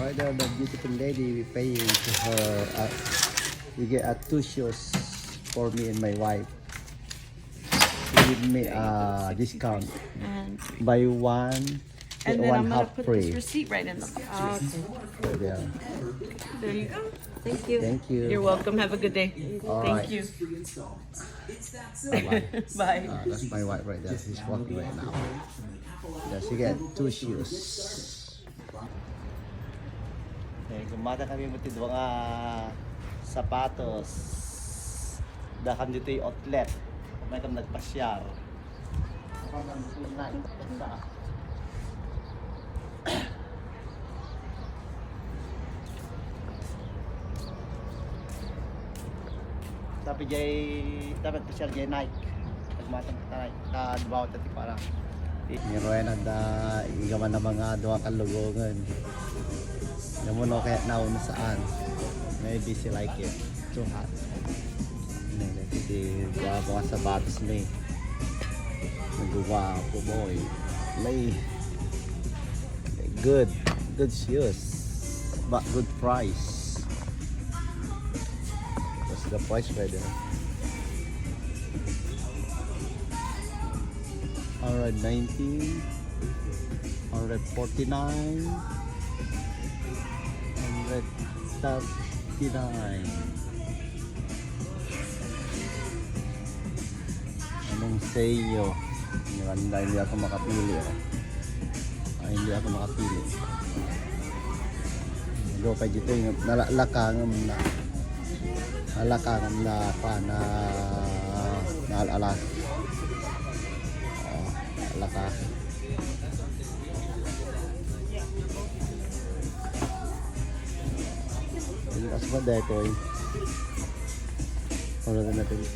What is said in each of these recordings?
Right there, the beautiful lady, we paying to her. We get 2 shoes for me and my wife. She give me a discount. And Buy one, get then one I'm gonna half put free. this receipt right in the box. Right there. There you go. Thank you. Thank you. You're welcome. Have a good day. All Thank right. you. Bye-bye. Bye. That's my wife right there. She's walking right now. Yeah, she get 2 shoes. Okay, gumata kami mo tidwa nga sapatos. Daham dito yung outlet. May kami nagpasyar. Dapat pasyar jay Nike. Nagmatang taray. Kadbaw tati parang. Meron na igaman na mga duwa kalugongan. Namun kaya naon saan. Maybe she like it. Too hot. Hindi gawa sa sapatos ni. Nagawa po boy. May good shoes. But good price. What's the price right there? 119, 149, 139. Anong sa'yo? Hindi ako makapili. Hindi ako makapili. Go pa dito yung nalakangam na pa na alas. Laka. Ini asma dito eh.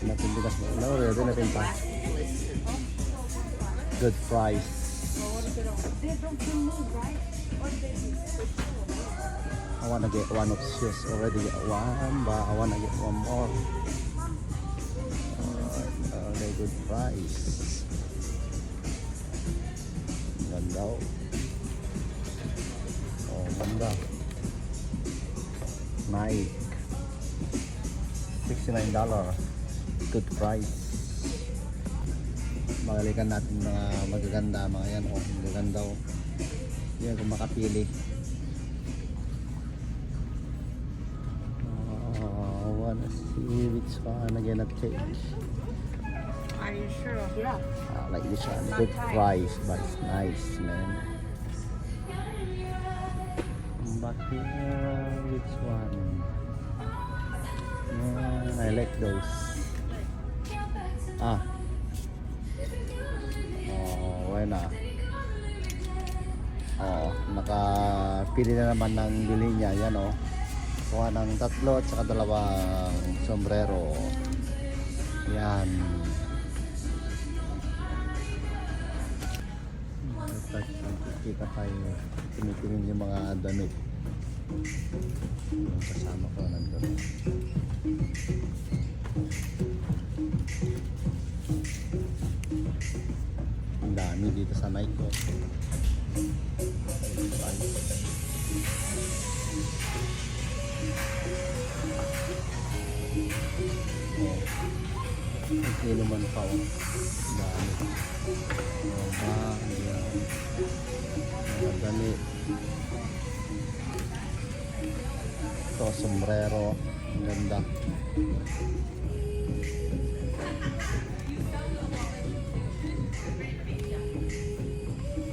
Natin bigas mo. Natin pa. Good price. I wanna get one of shoes. Already get one, but I wanna get one more. Okay, good price. Ganda oh. Oh, ganda. Nike. $69. Good price. Magalikan natin mga magaganda, mga yan oh, magaganda oh. Yan kung makapili. I wanna see which one again I've changed. Are you sure? Yeah. Like this one, good price, but it's nice, man. Back here, which one? I like those. Oh, why na? Oh, nakapili na naman ng bili niya, yan oh. Kuha ng 3 at saka 2 sombrero. Yan. Kita tayo tinitingin yung mga damit yung kasama ko nandun. Ang dami dito sa Nike ko. Ito naman pa oh. Dami. Yan. Dali. Ito, sombrero. Ang ganda.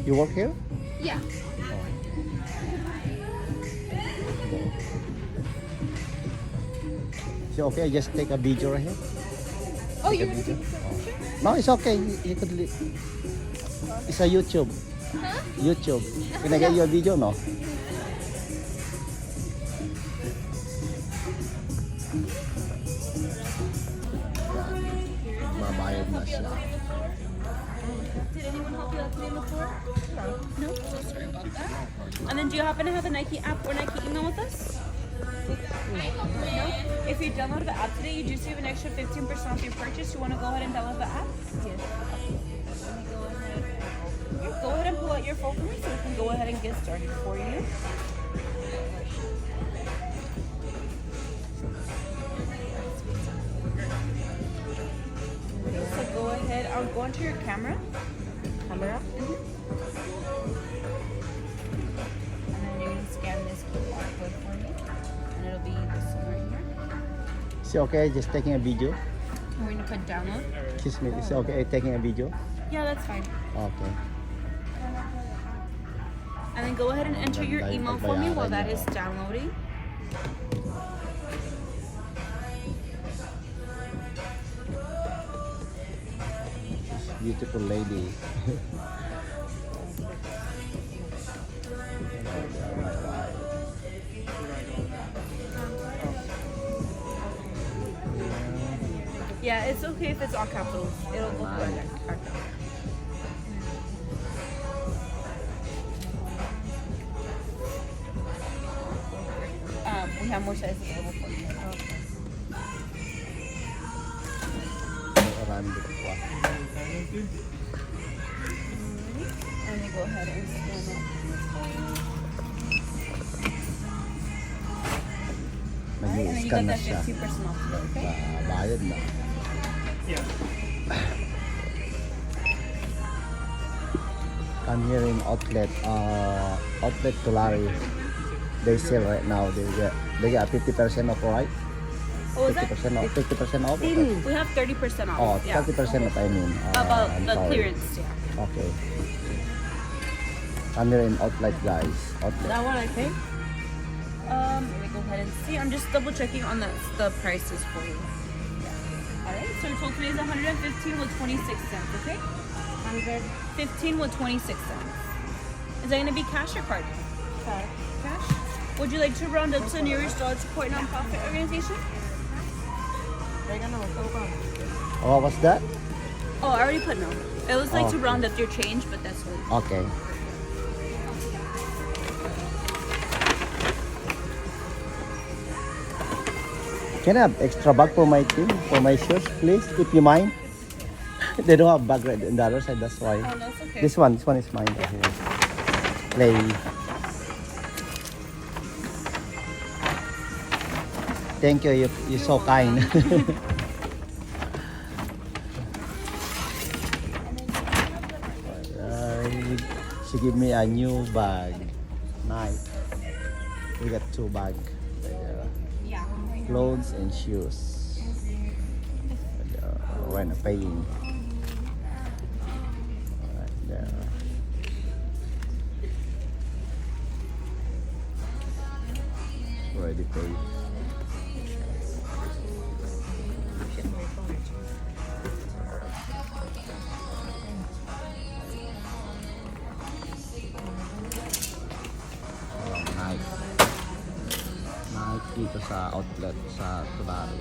You work here? Yeah. Oh. So okay, I just take a video right here. Oh, Take a you're video. No, it's okay. You could it's a YouTube. Huh? YouTube. Can I get your video, no? Babayad na siya. Did anyone help you out today before? No? So sorry about that. And then do you happen to have a Nike app or Nike email with us? No? If you download the app today, you do save an extra 15% off your purchase. You want to go ahead and download the app? Yes. Let me go ahead and pull out your phone for me so we can go ahead and get started for you. So go ahead. I'll go into your camera. Camera? And then you can scan this QR code for me. And it'll be this one right here. Is it okay just taking a video? And we're gonna put download. Excuse me, is it okay taking a video? Yeah, that's fine. Okay. And then go ahead and enter your Ganda yung email for me while that pagbayaran is downloading. Beautiful lady. Yeah, it's okay if it's all capitals. It'll go through Nice. our we have more sizes available for you. Marami dito po. And then go ahead and scan it. Alright, and then you Nag-scan got na that siya. 50% off today, okay? Bayad na. Come here in outlet, outlet Tulare. They sell right now. They get 50% off, right? What was that? 50% off. 50% off. We have 30% off. Oh, yeah. 30% off. I mean. About I'm the sorry. clearance, yeah. Okay. Come here in outlet, guys. Outlet. That one I pay? Let me go ahead and see. I'm just double checking on the prices for you. Yeah. Alright, so your total today is 115 with 26 cents, okay? 115 with 26 cents. Is that gonna be cash or card? Cash. Would you like to round up to the nearest dollar support nonprofit organization? Oh, what's that? Oh, I already put no. It was like to Okay. round up your change, but that's what. Okay. Can I have extra bag for my team, for my shoes, please, if you mind? They don't have bag right in the other side, that's why. Oh, that's okay. This one is mine. Right here. Play. Thank you, you're so kind. Alright. She give me a new bag. Nice. We got two bags. Yeah. Clothes and shoes. When paying. Right there. Already paid. Nice. Nice dito sa outlet sa Tulare.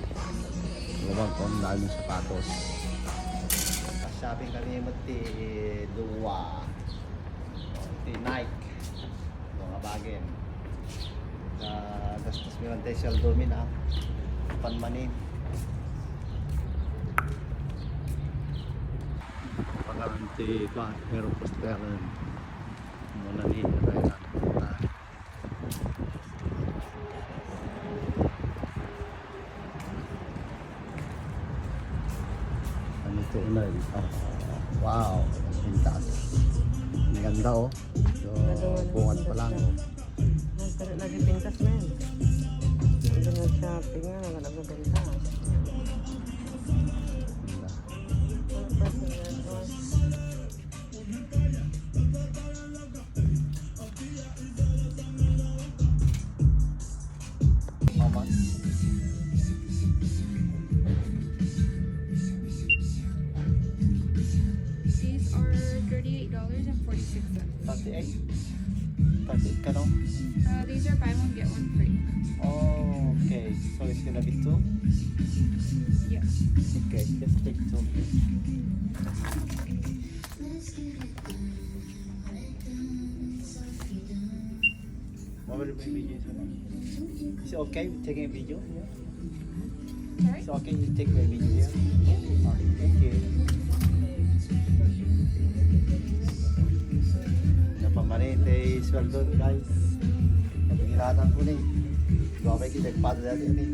Lumang ko ang daming sapatos. Shopping kami mo ti Dua. Ti Nike. Mga bagin. Gastos mi man tayo siyal domin ha. Panmanin. Pagkaroon ti Kwa. Pero posteran. Muna ni Rena. Ano ito unay? Wow, pintas. Ang ganda oh. So, bungat pa lang oh. Lagi pintas na yan. Ito na shopping nga, nagaganda. Ganda. How much? These are $38.46. 38? 38 ka no? These are buy one get one free. Oh, okay. So it's gonna be 2? Yeah. Okay, just take 2. What will be video? Is it okay with taking a video here? Sorry? Is it okay you take my video here? Okay, thank you. Napamanite sweldo guys. Sabi nga Inatan ko ni. Gawin kita nagpada dati ni.